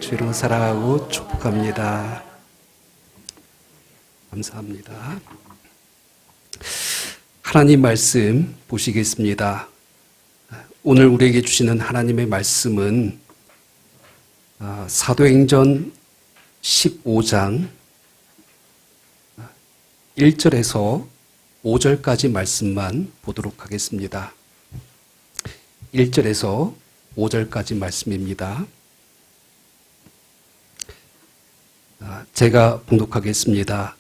주로 사랑하고 축복합니다. 감사합니다. 하나님 말씀 보시겠습니다. 오늘 우리에게 주시는 하나님의 말씀은 사도행전 15장 1절에서 5절까지 말씀만 보도록 하겠습니다. 1절에서 5절까지 말씀입니다. 제가 봉독하겠습니다.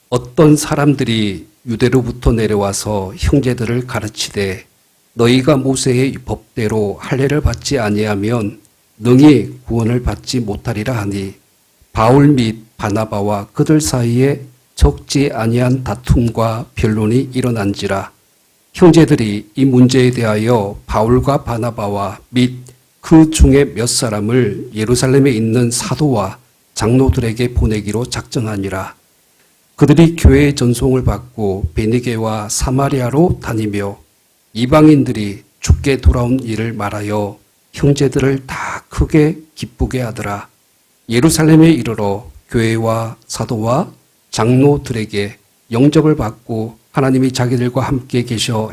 어떤 사람들이 유대로부터 내려와서 형제들을 가르치되 너희가 모세의 법대로 할례를 받지 아니하면 능히 구원을 받지 못하리라 하니 바울 및 바나바와 그들 사이에 적지 아니한 다툼과 변론이 일어난지라. 형제들이 이 문제에 대하여 바울과 바나바와 및 그 중에 몇 사람을 예루살렘에 있는 사도와 장로들에게 보내기로 작정하니라. 그들이 교회의 전송을 받고 베니게와 사마리아로 다니며 이방인들이 죽게 돌아온 일을 말하여 형제들을 다 크게 기쁘게 하더라. 예루살렘에 이르러 교회와 사도와 장로들에게 영접을 받고 하나님이 자기들과 함께 계셔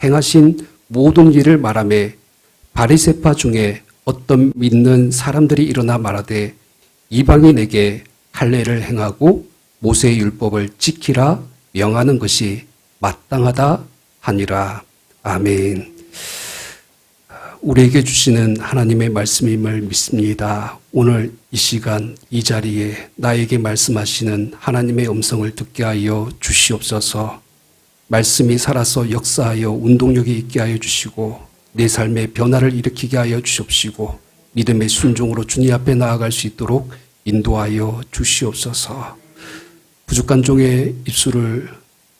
행하신 모든 일을 말하며 바리새파 중에 어떤 믿는 사람들이 일어나 말하되 이방인에게 할례를 행하고 모세의 율법을 지키라 명하는 것이 마땅하다 하니라. 아멘. 우리에게 주시는 하나님의 말씀임을 믿습니다. 오늘 이 시간 이 자리에 나에게 말씀하시는 하나님의 음성을 듣게 하여 주시옵소서. 말씀이 살아서 역사하여 운동력이 있게 하여 주시고 내 삶의 변화를 일으키게 하여 주시옵시고 믿음의 순종으로 주님 앞에 나아갈 수 있도록 인도하여 주시옵소서. 부족한 종의 입술을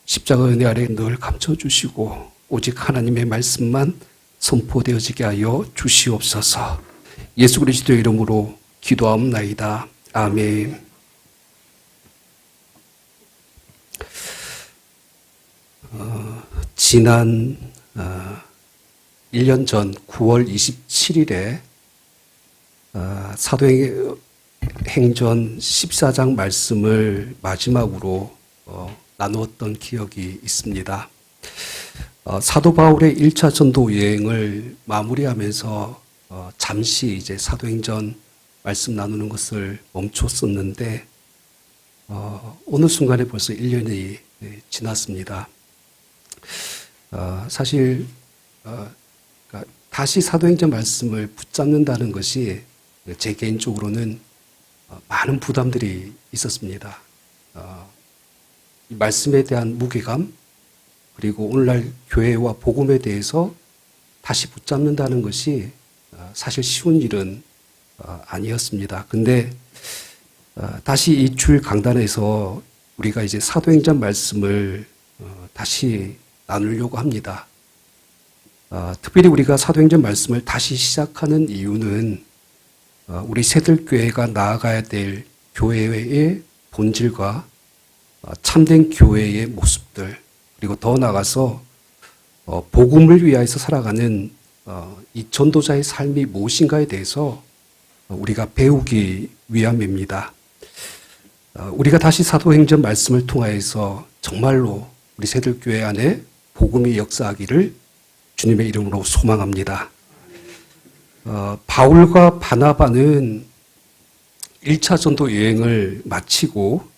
십자가 은혜 아래 늘 감춰주시고 오직 하나님의 말씀만 선포되어지게 하여 주시옵소서. 예수 그리스도의 이름으로 기도하옵나이다. 아멘. 지난 1년 전 9월 27일에 사도행전 14장 말씀을 마지막으로 나누었던 기억이 있습니다. 사도 바울의 1차 전도 여행을 마무리하면서 잠시 이제 사도행전 말씀 나누는 것을 멈췄었는데 어느 순간에 벌써 1년이 지났습니다. 사실 다시 사도행전 말씀을 붙잡는다는 것이 제 개인적으로는 많은 부담들이 있었습니다. 이 말씀에 대한 무게감, 그리고 오늘날 교회와 복음에 대해서 다시 붙잡는다는 것이 사실 쉬운 일은 아니었습니다. 근데 다시 이 주일 강단에서 우리가 이제 사도행전 말씀을 다시 나누려고 합니다. 특별히 우리가 사도행전 말씀을 다시 시작하는 이유는 우리 새들교회가 나아가야 될 교회의 본질과 참된 교회의 모습들, 그리고 더 나아가서 복음을 위하여서 살아가는 이 전도자의 삶이 무엇인가에 대해서 우리가 배우기 위함입니다. 우리가 다시 사도행전 말씀을 통하여서 정말로 우리 새들교회 안에 복음이 역사하기를 주님의 이름으로 소망합니다. 바울과 바나바는 1차 전도 여행을 마치고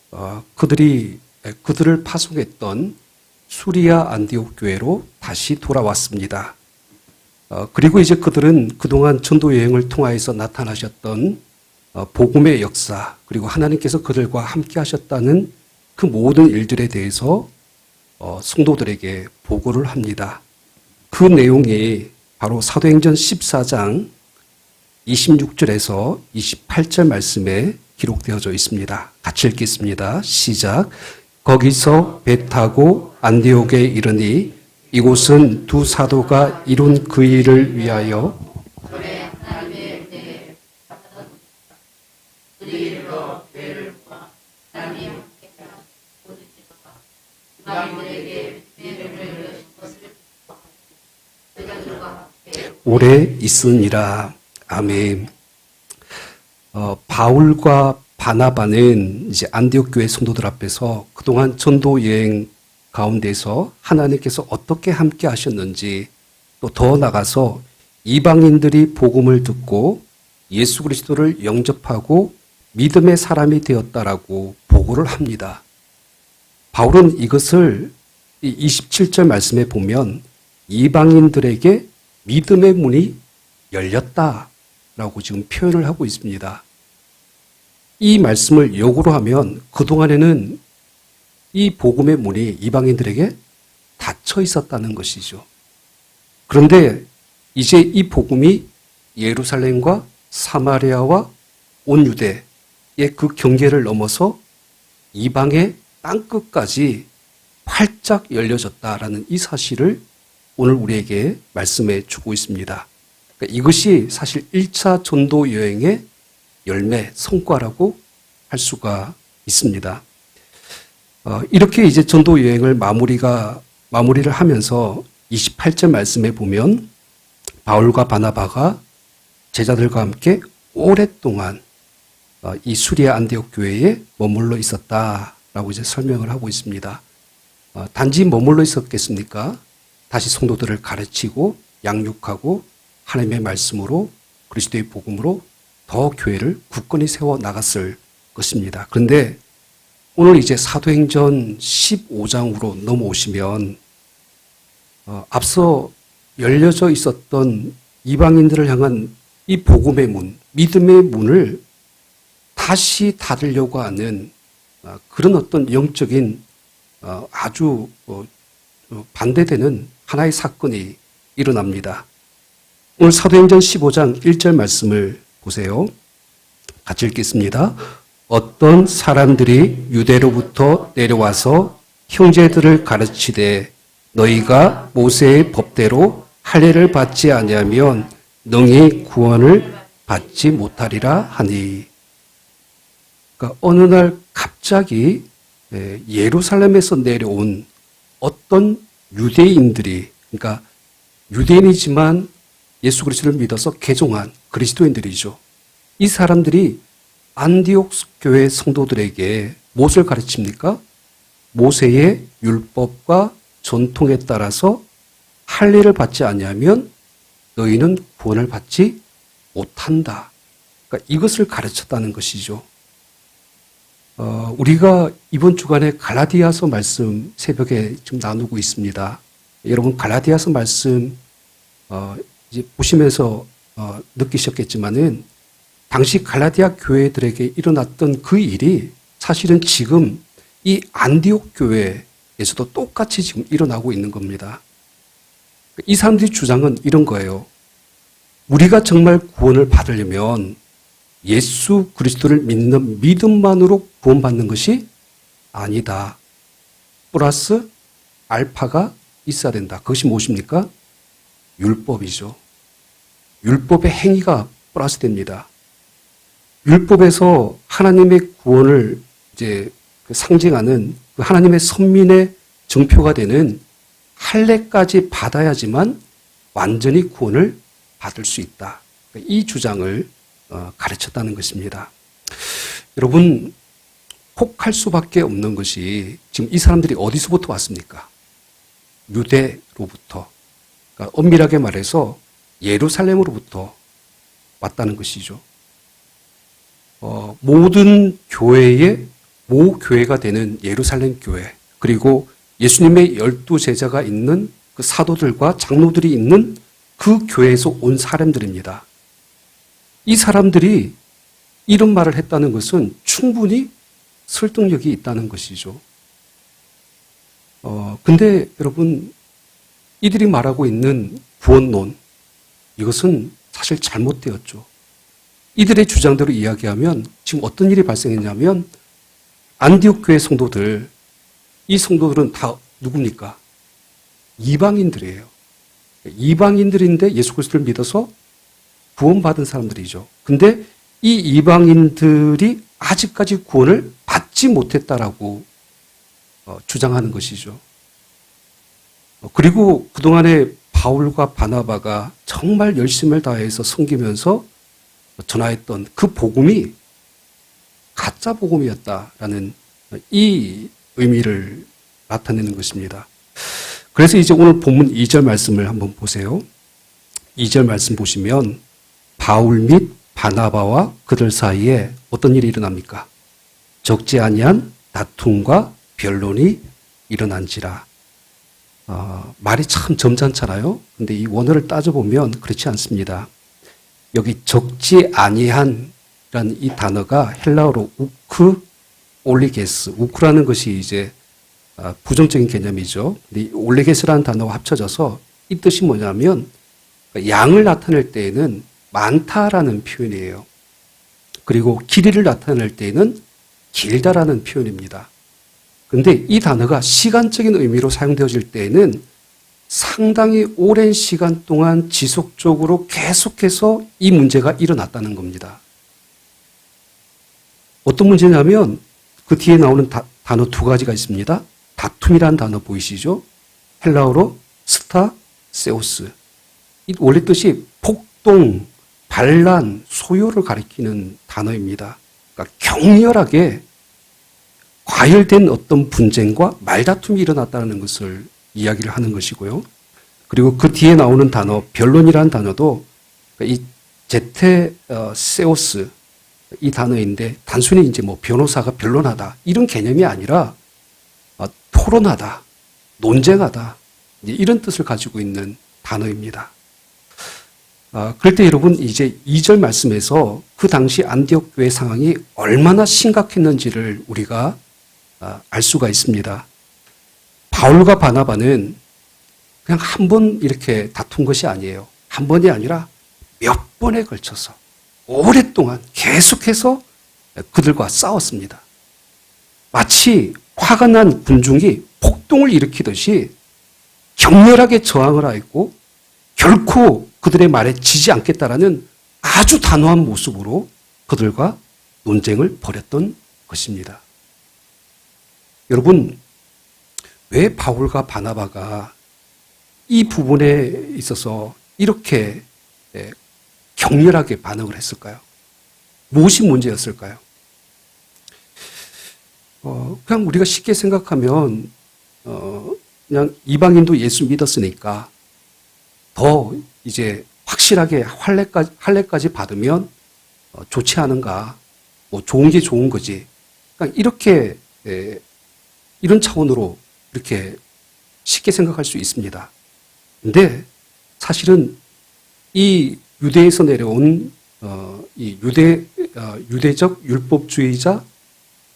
그들을 파송했던 수리아 안디옥 교회로 다시 돌아왔습니다. 그리고 이제 그들은 그동안 전도 여행을 통하여서 나타나셨던 복음의 역사, 그리고 하나님께서 그들과 함께 하셨다는 그 모든 일들에 대해서 성도들에게 보고를 합니다. 그 내용이 바로 사도행전 14장 26절에서 28절 말씀에 기록되어져 있습니다. 같이 읽겠습니다. 시작. 거기서 배 타고 안디옥에 이르니 이곳은 두 사도가 이룬 그 일을 위하여 오래 있으니라. 아멘. 바울과 바나바는 이제 안디옥 교회 성도들 앞에서 그동안 전도 여행 가운데서 하나님께서 어떻게 함께 하셨는지, 또 더 나가서 이방인들이 복음을 듣고 예수 그리스도를 영접하고 믿음의 사람이 되었다라고 보고를 합니다. 바울은 이것을 27절 말씀에 보면 이방인들에게 믿음의 문이 열렸다라고 지금 표현을 하고 있습니다. 이 말씀을 역으로 하면 그동안에는 이 복음의 문이 이방인들에게 닫혀 있었다는 것이죠. 그런데 이제 이 복음이 예루살렘과 사마리아와 온 유대의 그 경계를 넘어서 이방의 땅끝까지 활짝 열려졌다라는 이 사실을 오늘 우리에게 말씀해 주고 있습니다. 그러니까 이것이 사실 1차 전도 여행의 열매, 성과라고 할 수가 있습니다. 이렇게 이제 전도 여행을 마무리를 하면서 28절 말씀에 보면 바울과 바나바가 제자들과 함께 오랫동안 이 수리아 안디옥 교회에 머물러 있었다라고 이제 설명을 하고 있습니다. 단지 머물러 있었겠습니까? 다시 성도들을 가르치고 양육하고 하나님의 말씀으로 그리스도의 복음으로 더 교회를 굳건히 세워 나갔을 것입니다. 그런데 오늘 이제 사도행전 15장으로 넘어오시면 앞서 열려져 있었던 이방인들을 향한 이 복음의 문, 믿음의 문을 다시 닫으려고 하는 그런 어떤 영적인 아주 반대되는 하나의 사건이 일어납니다. 오늘 사도행전 15장 1절 말씀을 보세요. 같이 읽겠습니다. 어떤 사람들이 유대로부터 내려와서 형제들을 가르치되 너희가 모세의 법대로 할례를 받지 아니하면 능히 구원을 받지 못하리라 하니. 그러니까 어느 날 갑자기 예루살렘에서 내려온 어떤 유대인들이, 그러니까 유대인이지만 예수 그리스도를 믿어서 개종한 그리스도인들이죠. 이 사람들이 안디옥 교회 성도들에게 무엇을 가르칩니까? 모세의 율법과 전통에 따라서 할례를 받지 아니하면 너희는 구원을 받지 못한다. 그러니까 이것을 가르쳤다는 것이죠. 우리가 이번 주간에 갈라디아서 말씀 새벽에 좀 나누고 있습니다. 여러분 갈라디아서 말씀 이제 보시면서 느끼셨겠지만은 당시 갈라디아 교회들에게 일어났던 그 일이 사실은 지금 이 안디옥 교회에서도 똑같이 지금 일어나고 있는 겁니다. 이 사람들의 주장은 이런 거예요. 우리가 정말 구원을 받으려면 예수 그리스도를 믿는 믿음만으로 구원받는 것이 아니다. 플러스 알파가 있어야 된다. 그것이 무엇입니까? 율법이죠. 율법의 행위가 플러스 됩니다. 율법에서 하나님의 구원을 이제 상징하는 그 하나님의 선민의 증표가 되는 할례까지 받아야지만 완전히 구원을 받을 수 있다. 이 주장을 가르쳤다는 것입니다. 여러분, 혹할 수밖에 없는 것이 지금 이 사람들이 어디서부터 왔습니까? 유대로부터. 그러니까 엄밀하게 말해서 예루살렘으로부터 왔다는 것이죠. 모든 교회의 모교회가 되는 예루살렘 교회, 그리고 예수님의 12제자가 있는 그 사도들과 장로들이 있는 그 교회에서 온 사람들입니다. 이 사람들이 이런 말을 했다는 것은 충분히 설득력이 있다는 것이죠. 근데 여러분, 이들이 말하고 있는 구원론, 이것은 사실 잘못되었죠. 이들의 주장대로 이야기하면 지금 어떤 일이 발생했냐면 안디옥 교회 성도들, 이 성도들은 다 누굽니까? 이방인들이에요. 이방인들인데 예수 그리스도를 믿어서 구원받은 사람들이죠. 근데 이 이방인들이 아직까지 구원을 받지 못했다라고 주장하는 것이죠. 그리고 그동안에 바울과 바나바가 정말 열심을 다해서 섬기면서 전하였던 그 복음이 가짜 복음이었다라는 이 의미를 나타내는 것입니다. 그래서 이제 오늘 본문 2절 말씀을 한번 보세요. 2절 말씀 보시면 바울 및 바나바와 그들 사이에 어떤 일이 일어납니까? 적지 아니한 다툼과 변론이 일어난지라. 말이 참 점잖잖아요. 근데 이 원어를 따져보면 그렇지 않습니다. 여기 적지 아니한이라는 이 단어가 헬라어로 우크 올리게스, 우크라는 것이 이제 부정적인 개념이죠. 근데 이 올리게스라는 단어가 합쳐져서 이 뜻이 뭐냐면 양을 나타낼 때에는 많다라는 표현이에요. 그리고 길이를 나타낼 때에는 길다라는 표현입니다. 그런데 이 단어가 시간적인 의미로 사용되어질 때에는 상당히 오랜 시간 동안 지속적으로 계속해서 이 문제가 일어났다는 겁니다. 어떤 문제냐면 그 뒤에 나오는 단어 두 가지가 있습니다. 다툼이라는 단어 보이시죠? 헬라어로 스타, 세오스. 이 원래 뜻이 폭동, 반란, 소요를 가리키는 단어입니다. 그러니까 격렬하게 과열된 어떤 분쟁과 말다툼이 일어났다는 것을 이야기를 하는 것이고요. 그리고 그 뒤에 나오는 단어, 변론이라는 단어도 이 제테 세오스 이 단어인데 단순히 이제 뭐 변호사가 변론하다 이런 개념이 아니라 토론하다, 논쟁하다 이런 뜻을 가지고 있는 단어입니다. 그럴 때 여러분 이제 2절 말씀에서 그 당시 안디옥 교회 상황이 얼마나 심각했는지를 우리가 알 수가 있습니다. 바울과 바나바는 그냥 한 번 이렇게 다툰 것이 아니에요. 한 번이 아니라 몇 번에 걸쳐서 오랫동안 계속해서 그들과 싸웠습니다. 마치 화가 난 군중이 폭동을 일으키듯이 격렬하게 저항을 하였고 결코 그들의 말에 지지 않겠다라는 아주 단호한 모습으로 그들과 논쟁을 벌였던 것입니다. 여러분, 왜 바울과 바나바가 이 부분에 있어서 이렇게 격렬하게 반응을 했을까요? 무엇이 문제였을까요? 그냥 우리가 쉽게 생각하면 그냥 이방인도 예수 믿었으니까 더 이제 확실하게 할례까지 받으면 좋지 않은가? 뭐 좋은 게 좋은 거지. 그러니까 이렇게 이런 차원으로 이렇게 쉽게 생각할 수 있습니다. 근데 사실은 이 유대에서 내려온 이 유대적 율법주의자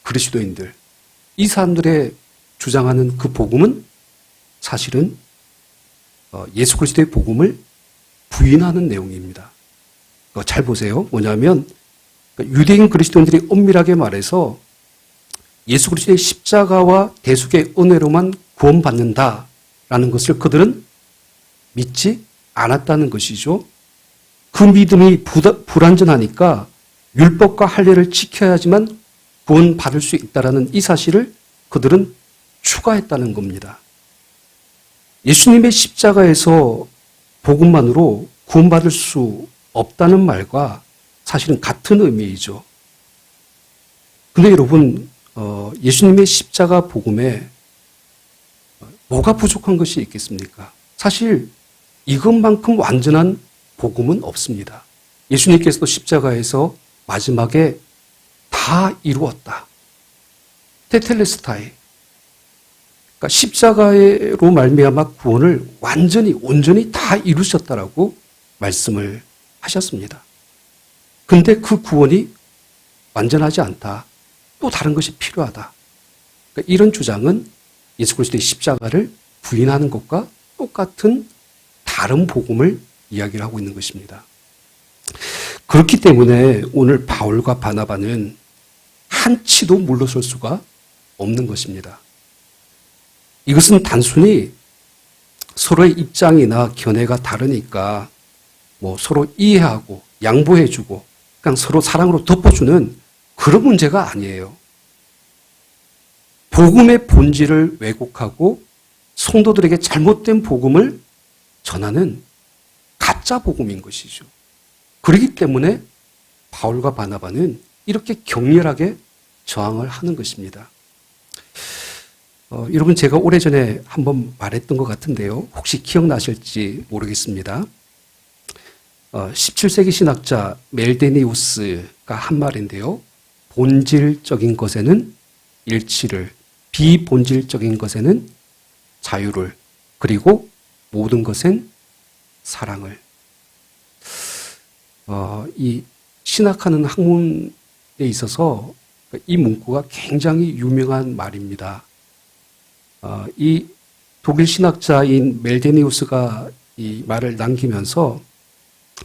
그리스도인들 이 사람들의 주장하는 그 복음은 사실은 예수 그리스도의 복음을 부인하는 내용입니다. 잘 보세요. 뭐냐면 유대인 그리스도인들이 엄밀하게 말해서 예수 그리스도의 십자가와 대속의 은혜로만 구원받는다라는 것을 그들은 믿지 않았다는 것이죠. 그 믿음이 불완전하니까 율법과 할례를 지켜야지만 구원받을 수 있다라는 이 사실을 그들은 추가했다는 겁니다. 예수님의 십자가에서 복음만으로 구원받을 수 없다는 말과 사실은 같은 의미이죠. 근데 여러분, 예수님의 십자가 복음에 뭐가 부족한 것이 있겠습니까? 사실 이것만큼 완전한 복음은 없습니다. 예수님께서도 십자가에서 마지막에 다 이루었다. 테텔레스타이. 그러니까 십자가로 말미암아 구원을 완전히 온전히 다 이루셨다라고 말씀을 하셨습니다. 근데 그 구원이 완전하지 않다. 또 다른 것이 필요하다. 그러니까 이런 주장은 예수 그리스도의 십자가를 부인하는 것과 똑같은 다른 복음을 이야기를 하고 있는 것입니다. 그렇기 때문에 오늘 바울과 바나바는 한치도 물러설 수가 없는 것입니다. 이것은 단순히 서로의 입장이나 견해가 다르니까 뭐 서로 이해하고 양보해주고 그냥 서로 사랑으로 덮어주는 그런 문제가 아니에요. 복음의 본질을 왜곡하고 성도들에게 잘못된 복음을 전하는 가짜 복음인 것이죠. 그렇기 때문에 바울과 바나바는 이렇게 격렬하게 저항을 하는 것입니다. 여러분 제가 오래전에 한번 말했던 것 같은데요. 혹시 기억나실지 모르겠습니다. 17세기 신학자 멜데니우스가 한 말인데요. 본질적인 것에는 일치를, 비본질적인 것에는 자유를, 그리고 모든 것엔 사랑을. 이 신학하는 학문에 있어서 이 문구가 굉장히 유명한 말입니다. 이 독일 신학자인 멜데니우스가 이 말을 남기면서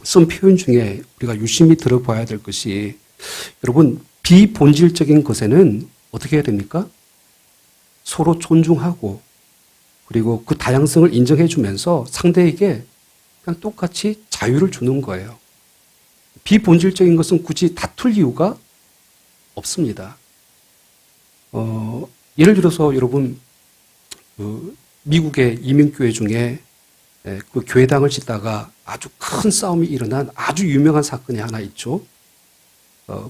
쓴 표현 중에 우리가 유심히 들어봐야 될 것이, 여러분, 비본질적인 것에는 어떻게 해야 됩니까? 서로 존중하고, 그리고 그 다양성을 인정해 주면서 상대에게 그냥 똑같이 자유를 주는 거예요. 비본질적인 것은 굳이 다툴 이유가 없습니다. 예를 들어서 여러분, 미국의 이민교회 중에 그 교회당을 짓다가 아주 큰 싸움이 일어난 아주 유명한 사건이 하나 있죠.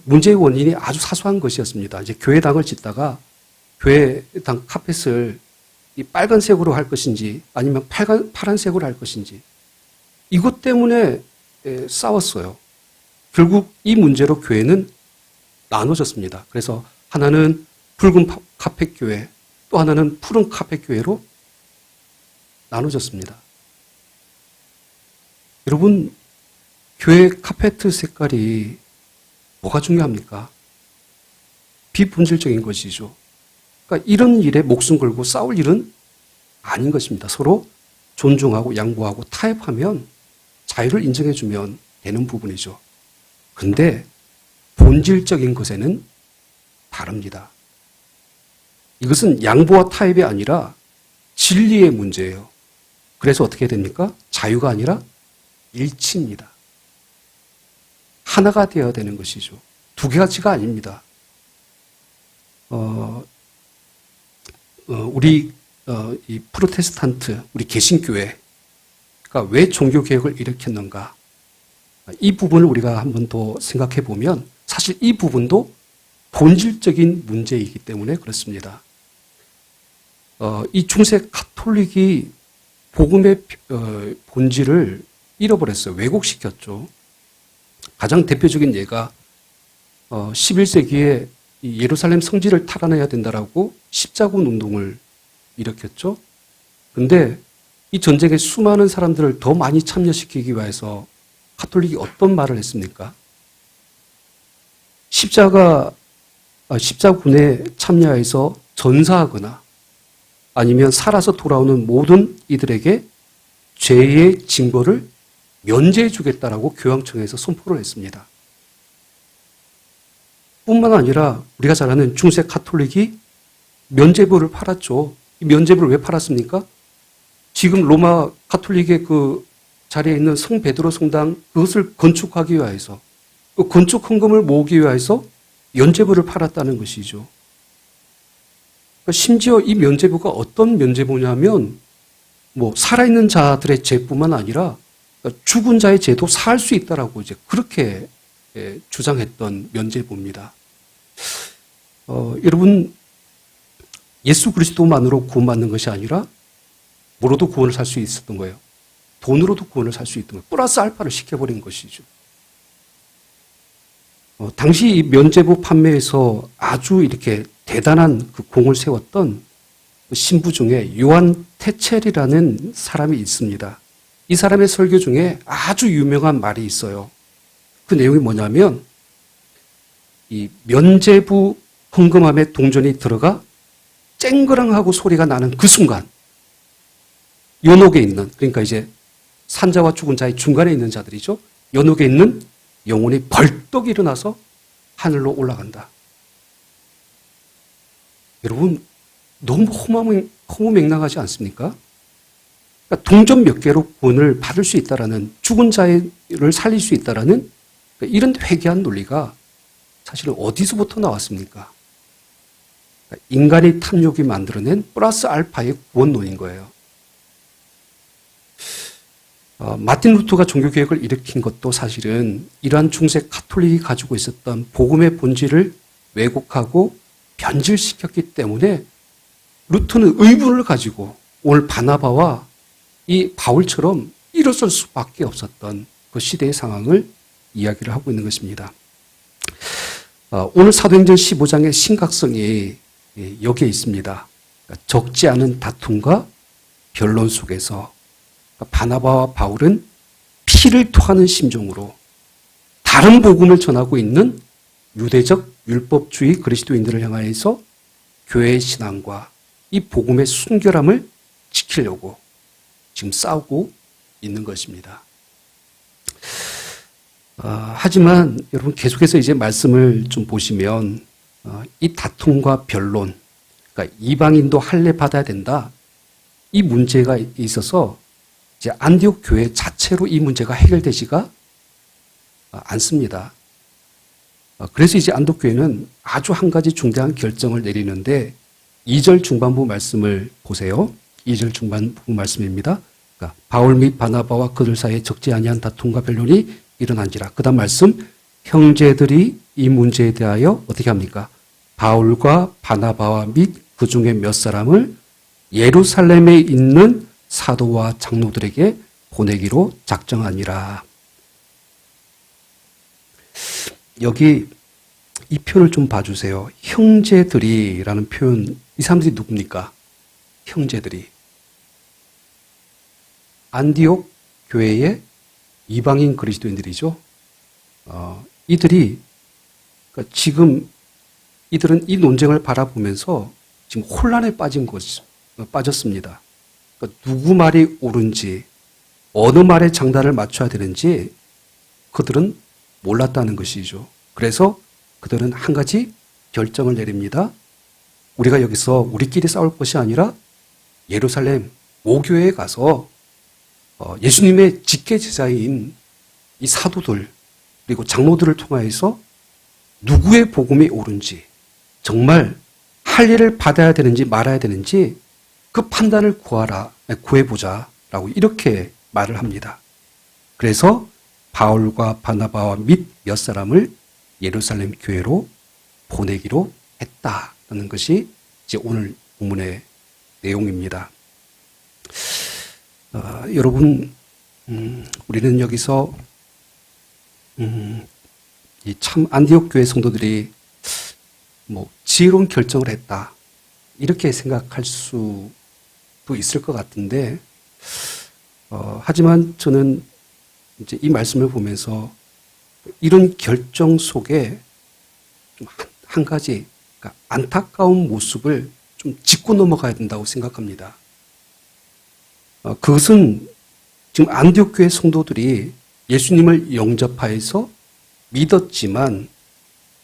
문제의 원인이 아주 사소한 것이었습니다. 이제 교회당을 짓다가 교회당 카펫을 이 빨간색으로 할 것인지 아니면 파란색으로 할 것인지 이것 때문에 싸웠어요. 결국 이 문제로 교회는 나눠졌습니다. 그래서 하나는 붉은 카펫 교회, 또 하나는 푸른 카펫 교회로 나눠졌습니다. 여러분, 교회 카페트 색깔이 뭐가 중요합니까? 비본질적인 것이죠. 그러니까 이런 일에 목숨 걸고 싸울 일은 아닌 것입니다. 서로 존중하고 양보하고 타협하면 자유를 인정해주면 되는 부분이죠. 그런데 본질적인 것에는 다릅니다. 이것은 양보와 타협이 아니라 진리의 문제예요. 그래서 어떻게 됩니까? 자유가 아니라 일치입니다. 하나가 되어야 되는 것이죠. 두 가지가 아닙니다. 우리 이 프로테스탄트, 우리 개신교회가 왜 종교개혁을 일으켰는가? 이 부분을 우리가 한 번 더 생각해 보면 사실 이 부분도 본질적인 문제이기 때문에 그렇습니다. 이 중세 가톨릭이 복음의 본질을 잃어버렸어요. 왜곡시켰죠. 가장 대표적인 예가 11세기에 예루살렘 성지를 탈환해야 된다라고 십자군 운동을 일으켰죠. 그런데 이 전쟁에 수많은 사람들을 더 많이 참여시키기 위해서 가톨릭이 어떤 말을 했습니까? 십자군에 참여해서 전사하거나 아니면 살아서 돌아오는 모든 이들에게 죄의 징벌을 면제해 주겠다라고 교황청에서 선포를 했습니다. 뿐만 아니라 우리가 잘 아는 중세 가톨릭이 면죄부를 팔았죠. 이 면죄부를 왜 팔았습니까? 지금 로마 가톨릭의 그 자리에 있는 성 베드로 성당 그것을 건축하기 위해서 그 건축 헌금을 모으기 위해서 면죄부를 팔았다는 것이죠. 심지어 이 면죄부가 어떤 면죄부냐면 뭐 살아있는 자들의 죄뿐만 아니라 죽은 자의 죄도 사할 수 있다라고 이제 그렇게 주장했던 면죄부입니다. 여러분, 예수 그리스도만으로 구원받는 것이 아니라 뭐로도 구원을 살 수 있었던 거예요. 돈으로도 구원을 살 수 있던 거예요. 플러스 알파를 시켜버린 것이죠. 당시 이 면죄부 판매에서 아주 이렇게 대단한 그 공을 세웠던 신부 중에 요한 테첼이라는 사람이 있습니다. 이 사람의 설교 중에 아주 유명한 말이 있어요. 그 내용이 뭐냐면 이 면죄부 헌금함에 동전이 들어가 쨍그랑하고 소리가 나는 그 순간 연옥에 있는, 그러니까 이제 산자와 죽은 자의 중간에 있는 자들이죠. 연옥에 있는 영혼이 벌떡 일어나서 하늘로 올라간다. 여러분, 너무 허무맹랑하지 않습니까? 그러니까 동전 몇 개로 구원을 받을 수 있다라는, 죽은 자를 살릴 수 있다라는 이런 회개한 논리가 사실은 어디서부터 나왔습니까? 그러니까 인간의 탐욕이 만들어낸 플러스 알파의 구원론인 거예요. 마틴 루터가 종교개혁을 일으킨 것도 사실은 이러한 중세 가톨릭이 가지고 있었던 복음의 본질을 왜곡하고 변질시켰기 때문에 루터는 의문을 가지고 오늘 바나바와 이 바울처럼 일어설 수밖에 없었던 그 시대의 상황을 이야기를 하고 있는 것입니다. 오늘 사도행전 15장의 심각성이 여기에 있습니다. 적지 않은 다툼과 변론 속에서 바나바와 바울은 피를 토하는 심정으로 다른 복음을 전하고 있는 유대적 율법주의 그리스도인들을 향하여서 교회의 신앙과 이 복음의 순결함을 지키려고 지금 싸우고 있는 것입니다. 하지만 여러분 계속해서 이제 말씀을 좀 보시면 이 다툼과 변론, 그러니까 이방인도 할례 받아야 된다. 이 문제가 있어서 이제 안디옥 교회 자체로 이 문제가 해결되지가 않습니다. 그래서 이제 안디옥 교회는 아주 한 가지 중대한 결정을 내리는데 2절 중반부 말씀을 보세요. 2절 중반부 말씀입니다. 그러니까 바울 및 바나바와 그들 사이에 적지 아니한 다툼과 변론이 일어난지라. 그다음 말씀, 형제들이 이 문제에 대하여 어떻게 합니까? 바울과 바나바와 및 그 중에 몇 사람을 예루살렘에 있는 사도와 장로들에게 보내기로 작정하니라. 여기 이 표현을 좀 봐주세요. 형제들이라는 표현, 이 사람들이 누굽니까? 형제들이. 안디옥 교회의 이방인 그리스도인들이죠. 이들이 그러니까 지금 이들은 이 논쟁을 바라보면서 지금 혼란에 빠졌습니다. 그러니까 누구 말이 옳은지 어느 말에 장단을 맞춰야 되는지 그들은 몰랐다는 것이죠. 그래서 그들은 한 가지 결정을 내립니다. 우리가 여기서 우리끼리 싸울 것이 아니라 예루살렘 모교회에 가서 예수님의 직계 제자인 이 사도들 그리고 장로들을 통하여서 누구의 복음이 옳은지 정말 할례를 받아야 되는지 말아야 되는지 그 판단을 구해보자라고 이렇게 말을 합니다. 그래서 바울과 바나바와 및 몇 사람을 예루살렘 교회로 보내기로 했다는 것이 이제 오늘 본문의 내용입니다. 여러분, 우리는 여기서 이 참 안디옥 교회 성도들이 지혜로운 결정을 했다 이렇게 생각할 수도 있을 것 같은데, 하지만 저는 이제 이 말씀을 보면서 이런 결정 속에 좀 한 가지 그러니까 안타까운 모습을 좀 짚고 넘어가야 된다고 생각합니다. 그것은 지금 안디옥 교회 성도들이 예수님을 영접하여서 믿었지만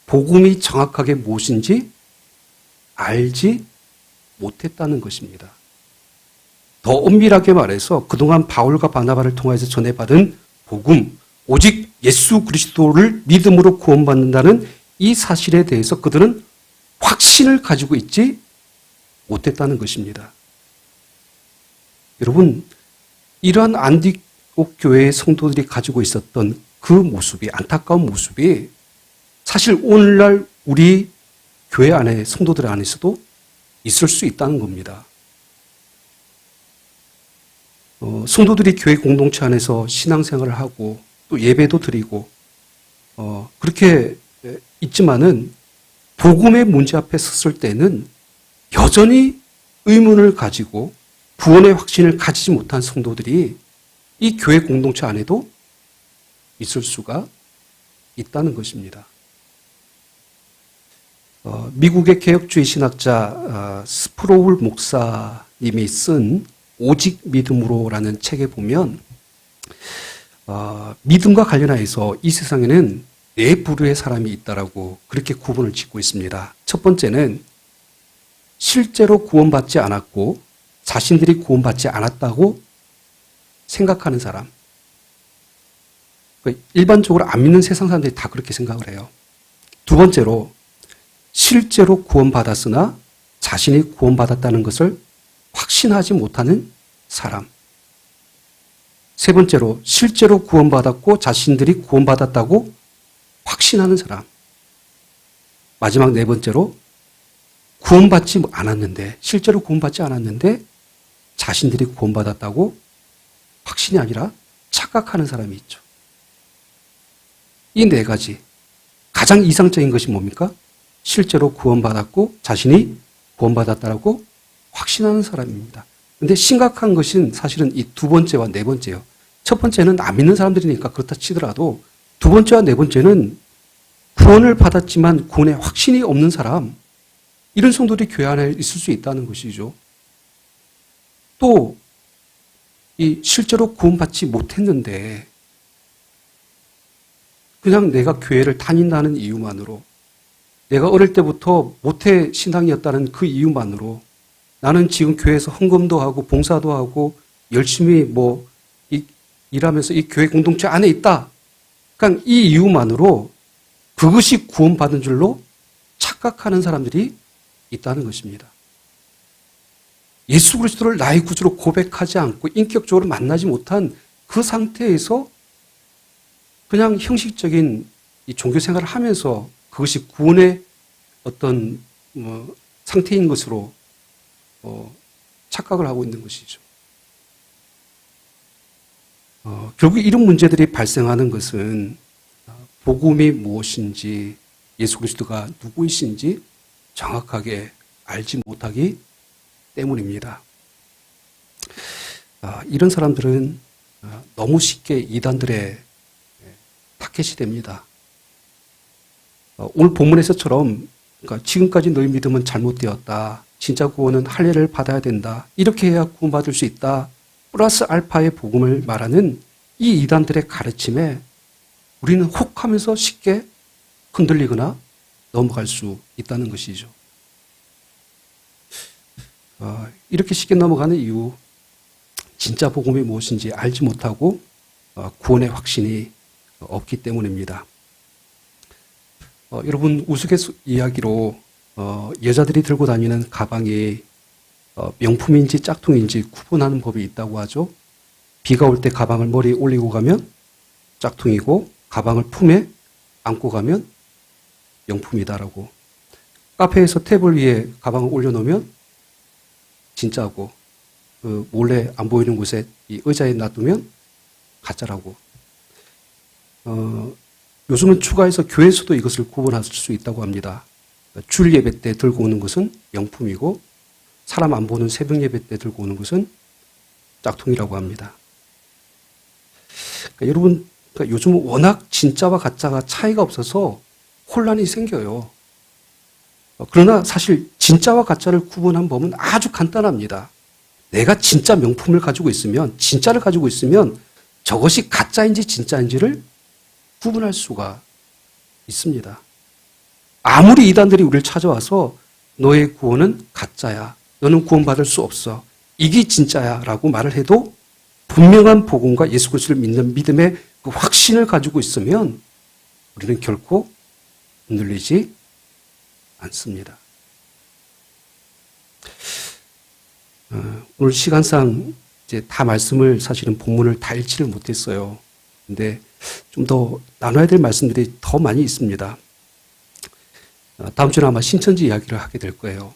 복음이 정확하게 무엇인지 알지 못했다는 것입니다. 더 엄밀하게 말해서 그동안 바울과 바나바를 통해서 전해받은 복음, 오직 예수 그리스도를 믿음으로 구원받는다는 이 사실에 대해서 그들은 확신을 가지고 있지 못했다는 것입니다. 여러분, 이러한 안디옥 교회의 성도들이 가지고 있었던 그 모습이, 안타까운 모습이 사실 오늘날 우리 교회 안에, 성도들 안에서도 있을 수 있다는 겁니다. 성도들이 교회 공동체 안에서 신앙생활을 하고 또 예배도 드리고 그렇게 있지만은 복음의 문제 앞에 섰을 때는 여전히 의문을 가지고 구원의 확신을 가지지 못한 성도들이 이 교회 공동체 안에도 있을 수가 있다는 것입니다. 미국의 개혁주의 신학자 스프로울 목사님이 쓴 오직 믿음으로라는 책에 보면 믿음과 관련하여서 이 세상에는 네 부류의 사람이 있다라고 그렇게 구분을 짓고 있습니다. 첫 번째는 실제로 구원받지 않았고 자신들이 구원받지 않았다고 생각하는 사람. 일반적으로 안 믿는 세상 사람들이 다 그렇게 생각을 해요. 두 번째로 실제로 구원받았으나 자신이 구원받았다는 것을 확신하지 못하는 사람. 세 번째로 실제로 구원받았고 자신들이 구원받았다고 확신하는 사람. 마지막 네 번째로 구원받지 않았는데, 실제로 구원받지 않았는데 자신들이 구원받았다고 확신이 아니라 착각하는 사람이 있죠. 이 네 가지. 가장 이상적인 것이 뭡니까? 실제로 구원받았고 자신이 구원받았다고 확신하는 사람입니다. 근데 심각한 것은 사실은 이 두 번째와 네 번째예요. 첫 번째는 안 믿는 사람들이니까 그렇다 치더라도 두 번째와 네 번째는 구원을 받았지만 구원에 확신이 없는 사람, 이런 성도들이 교회 안에 있을 수 있다는 것이죠. 또 이 실제로 구원받지 못했는데 그냥 내가 교회를 다닌다는 이유만으로, 내가 어릴 때부터 모태 신앙이었다는 그 이유만으로 나는 지금 교회에서 헌금도 하고 봉사도 하고 열심히 일하면서 이 교회 공동체 안에 있다. 그러니까 이 이유만으로 그것이 구원받은 줄로 착각하는 사람들이 있다는 것입니다. 예수 그리스도를 나의 구주로 고백하지 않고 인격적으로 만나지 못한 그 상태에서 그냥 형식적인 이 종교 생활을 하면서 그것이 구원의 어떤 상태인 것으로 착각을 하고 있는 것이죠. 결국 이런 문제들이 발생하는 것은 복음이 무엇인지, 예수 그리스도가 누구이신지 정확하게 알지 못하기 때문입니다. 이런 사람들은 너무 쉽게 이단들의 타켓이 됩니다. 오늘 본문에서처럼, 그러니까 지금까지 너희 믿음은 잘못되었다. 진짜 구원은 할례를 받아야 된다. 이렇게 해야 구원받을 수 있다. 플러스 알파의 복음을 말하는 이 이단들의 가르침에 우리는 혹하면서 쉽게 흔들리거나 넘어갈 수 있다는 것이죠. 이렇게 쉽게 넘어가는 이유, 진짜 복음이 무엇인지 알지 못하고 구원의 확신이 없기 때문입니다. 여러분, 우스갯이야기로 여자들이 들고 다니는 가방이 명품인지 짝퉁인지 구분하는 법이 있다고 하죠. 비가 올 때 가방을 머리에 올리고 가면 짝퉁이고 가방을 품에 안고 가면 명품이다라고. 카페에서 테이블 위에 가방을 올려놓으면 진짜고, 몰래 안 보이는 곳에 이 의자에 놔두면 가짜라고. 요즘은 추가해서 교회에서도 이것을 구분할 수 있다고 합니다. 주일 예배 때 들고 오는 것은 명품이고 사람 안 보는 새벽 예배 때 들고 오는 것은 짝퉁이라고 합니다. 그러니까 여러분, 요즘은 워낙 진짜와 가짜가 차이가 없어서 혼란이 생겨요. 그러나 사실 진짜와 가짜를 구분한 법은 아주 간단합니다. 내가 진짜 명품을 가지고 있으면, 진짜를 가지고 있으면 저것이 가짜인지 진짜인지를 구분할 수가 있습니다. 아무리 이단들이 우리를 찾아와서 너의 구원은 가짜야, 너는 구원받을 수 없어, 이게 진짜야 라고 말을 해도 분명한 복음과 예수 그리스도를 믿는 믿음의 그 확신을 가지고 있으면 우리는 결코 흔들리지 않습니다. 오늘 시간상 이제 다 말씀을, 사실은 본문을 다 읽지를 못했어요. 근데 좀 더 나눠야 될 말씀들이 더 많이 있습니다. 다음 주는 아마 신천지 이야기를 하게 될 거예요.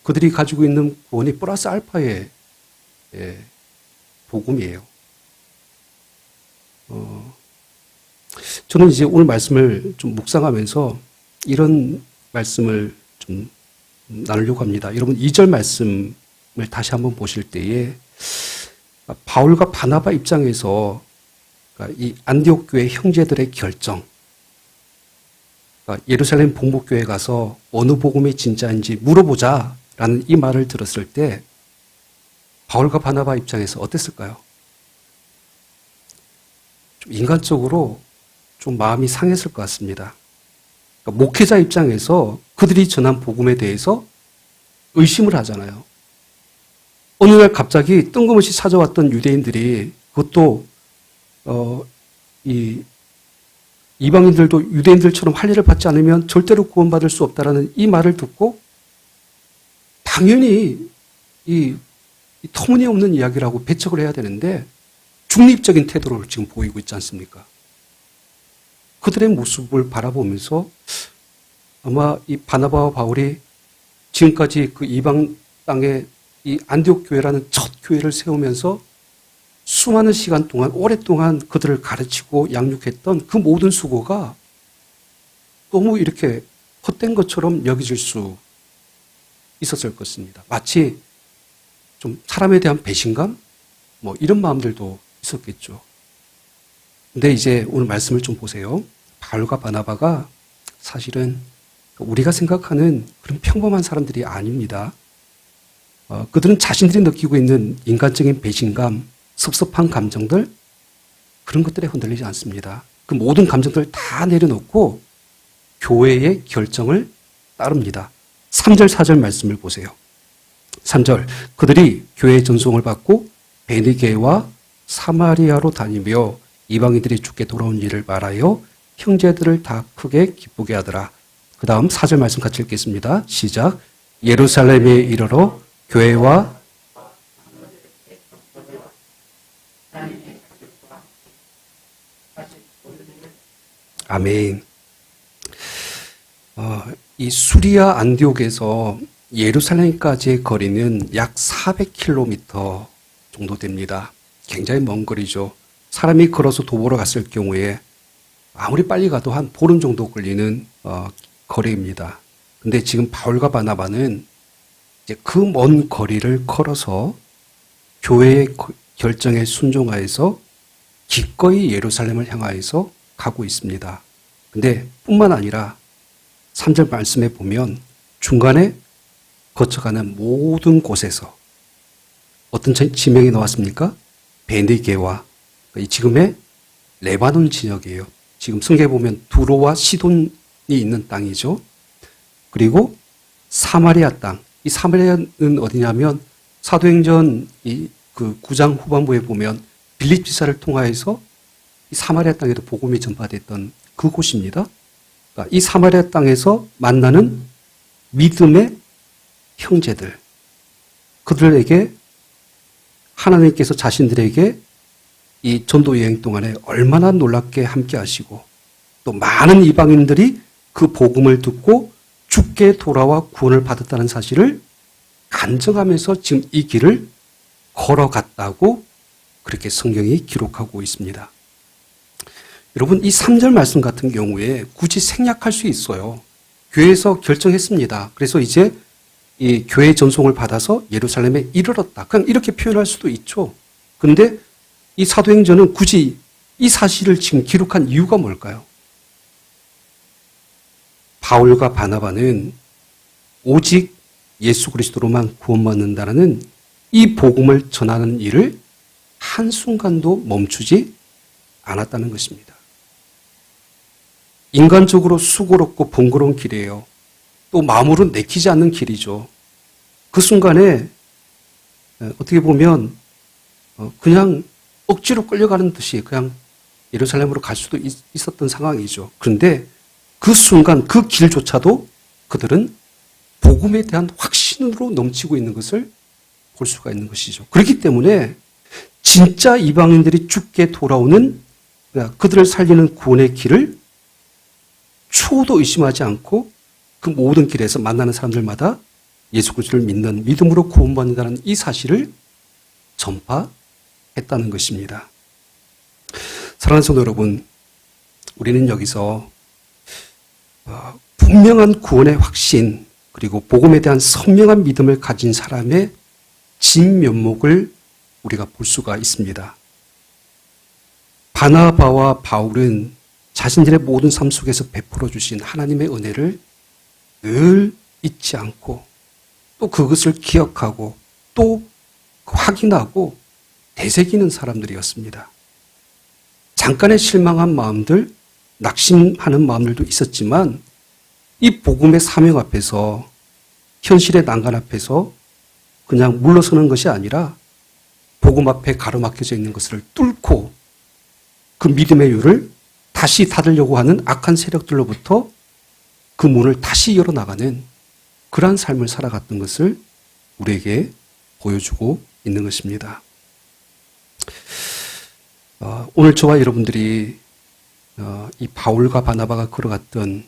그들이 가지고 있는 구원이 플러스 알파의 복음이에요. 저는 이제 오늘 말씀을 좀 묵상하면서 이런 말씀을 좀 나누려고 합니다. 여러분, 2절 말씀을 다시 한번 보실 때에 바울과 바나바 입장에서 이 안디옥 교회 형제들의 결정, 예루살렘 본국교회 가서 어느 복음이 진짜인지 물어보자라는 이 말을 들었을 때 바울과 바나바 입장에서 어땠을까요? 좀 인간적으로 좀 마음이 상했을 것 같습니다. 그러니까 목회자 입장에서 그들이 전한 복음에 대해서 의심을 하잖아요. 어느 날 갑자기 뜬금없이 찾아왔던 유대인들이, 그것도 이방인들도 유대인들처럼 할례를 받지 않으면 절대로 구원받을 수 없다라는 이 말을 듣고 당연히 이 터무니없는 이야기라고 배척을 해야 되는데 중립적인 태도를 지금 보이고 있지 않습니까? 그들의 모습을 바라보면서 아마 이 바나바와 바울이 지금까지 그 이방 땅에 이 안디옥 교회라는 첫 교회를 세우면서 수많은 시간 동안 오랫동안 그들을 가르치고 양육했던 그 모든 수고가 너무 이렇게 헛된 것처럼 여겨질 수 있었을 것입니다. 마치 좀 사람에 대한 배신감? 뭐 이런 마음들도 있었겠죠. 근데 이제 오늘 말씀을 좀 보세요. 바울과 바나바가 사실은 우리가 생각하는 그런 평범한 사람들이 아닙니다. 그들은 자신들이 느끼고 있는 인간적인 배신감, 섭섭한 감정들, 그런 것들에 흔들리지 않습니다. 그 모든 감정들을 다 내려놓고 교회의 결정을 따릅니다. 3절, 4절 말씀을 보세요. 3절, 그들이 교회의 전송을 받고 베니게와 사마리아로 다니며 이방인들이 주께 돌아온 일을 말하여 형제들을 다 크게 기쁘게 하더라. 그 다음 4절 말씀 같이 읽겠습니다. 시작. 예루살렘에 이르러 교회와 아멘. 이 수리아 안디옥에서 예루살렘까지의 거리는 약 400km 정도 됩니다. 굉장히 먼 거리죠. 사람이 걸어서 도보로 갔을 경우에 아무리 빨리 가도 한 보름 정도 걸리는 거리입니다. 근데 지금 바울과 바나바는 이제 그 먼 거리를 걸어서 교회의 결정에 순종하여서 기꺼이 예루살렘을 향하여서 가고 있습니다. 근데 뿐만 아니라 3절 말씀에 보면 중간에 거쳐가는 모든 곳에서 어떤 지명이 나왔습니까? 베니게와 지금의 레바논 지역이에요. 지금 성경에 보면 두로와 시돈이 있는 땅이죠. 그리고 사마리아 땅. 이 사마리아는 어디냐면 사도행전 그 9장 후반부에 보면 빌립 지사를 통하여서 이 사마리아 땅에도 복음이 전파됐던 그곳입니다. 그러니까 이 사마리아 땅에서 만나는 믿음의 형제들, 그들에게 하나님께서 자신들에게 이 전도 여행 동안에 얼마나 놀랍게 함께 하시고 또 많은 이방인들이 그 복음을 듣고 주께 돌아와 구원을 받았다는 사실을 간증하면서 지금 이 길을 걸어갔다고 그렇게 성경이 기록하고 있습니다. 여러분, 이 3절 말씀 같은 경우에 굳이 생략할 수 있어요. 교회에서 결정했습니다. 그래서 이제 이 교회 전송을 받아서 예루살렘에 이르렀다. 그냥 이렇게 표현할 수도 있죠. 그런데 이 사도행전은 굳이 이 사실을 지금 기록한 이유가 뭘까요? 바울과 바나바는 오직 예수 그리스도로만 구원받는다는 이 복음을 전하는 일을 한순간도 멈추지 않았다는 것입니다. 인간적으로 수고롭고 번거로운 길이에요. 또 마음으로 내키지 않는 길이죠. 그 순간에 어떻게 보면 그냥 억지로 끌려가는 듯이 그냥 예루살렘으로 갈 수도 있었던 상황이죠. 그런데 그 순간 그 길조차도 그들은 복음에 대한 확신으로 넘치고 있는 것을 볼 수가 있는 것이죠. 그렇기 때문에 진짜 이방인들이 주께 돌아오는 그들을 살리는 구원의 길을 추호도 의심하지 않고 그 모든 길에서 만나는 사람들마다 예수 그리스도를 믿는 믿음으로 구원받는다는 이 사실을 전파했다는 것입니다. 사랑하는 성도 여러분, 우리는 여기서 분명한 구원의 확신 그리고 복음에 대한 선명한 믿음을 가진 사람의 진면목을 우리가 볼 수가 있습니다. 바나바와 바울은 자신들의 모든 삶 속에서 베풀어 주신 하나님의 은혜를 늘 잊지 않고 또 그것을 기억하고 또 확인하고 되새기는 사람들이었습니다. 잠깐의 실망한 마음들, 낙심하는 마음들도 있었지만 이 복음의 사명 앞에서 현실의 난간 앞에서 그냥 물러서는 것이 아니라 복음 앞에 가로막혀져 있는 것을 뚫고 그 믿음의 유를 다시 닫으려고 하는 악한 세력들로부터 그 문을 다시 열어나가는 그러한 삶을 살아갔던 것을 우리에게 보여주고 있는 것입니다. 오늘 저와 여러분들이 이 바울과 바나바가 걸어갔던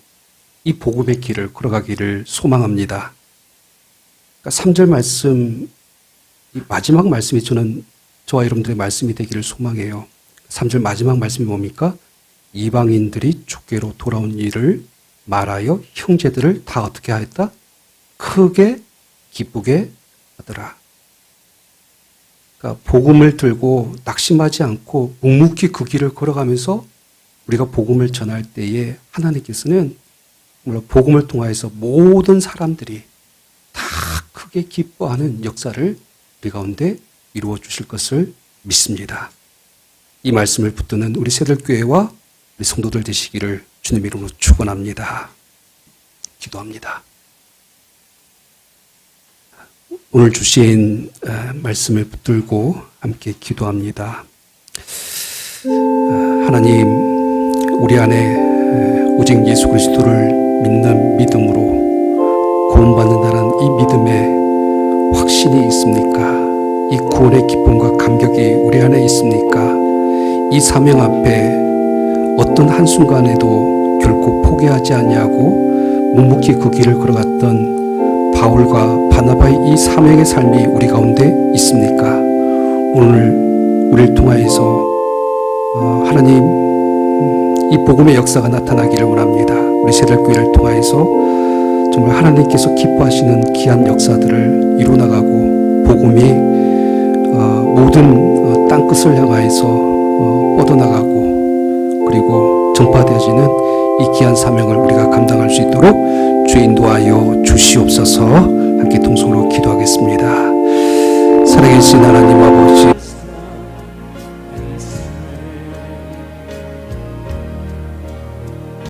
이 복음의 길을 걸어가기를 소망합니다. 그러니까 3절 말씀, 이 마지막 말씀이 저와 여러분들의 말씀이 되기를 소망해요. 3절 마지막 말씀이 뭡니까? 이방인들이 주께로 돌아온 일을 말하여 형제들을 다 어떻게 하였다? 크게 기쁘게 하더라. 그러니까 복음을 들고 낙심하지 않고 묵묵히 그 길을 걸어가면서 우리가 복음을 전할 때에 하나님께서는 물론 복음을 통하여서 모든 사람들이 다 크게 기뻐하는 역사를 우리 가운데 이루어 주실 것을 믿습니다. 이 말씀을 붙드는 우리 새들교회와 우리 성도들 되시기를 주님 이름으로 축원합니다. 기도합니다. 오늘 주신 말씀을 붙들고 함께 기도합니다. 하나님, 우리 안에 오직 예수 그리스도를 믿는 믿음으로 구원받는다는 이 믿음에 확신이 있습니까? 이 구원의 기쁨과 감격이 우리 안에 있습니까? 이 사명 앞에 어떤 한순간에도 결코 포기하지 아니하고 묵묵히 그 길을 걸어갔던 바울과 바나바의 이 사명의 삶이 우리 가운데 있습니까? 오늘 우리를 통하여서 하나님 이 복음의 역사가 나타나기를 원합니다. 우리 새들교회를 통하여서 정말 하나님께서 기뻐하시는 귀한 역사들을 이루어나가고 복음이 모든 땅끝을 향하여서 뻗어나가고 그리고 전파되어지는 이 귀한 사명을 우리가 감당할 수 있도록 주 인도하여 주시옵소서. 함께 통성으로 기도하겠습니다. 살아계신 하나님 아버지,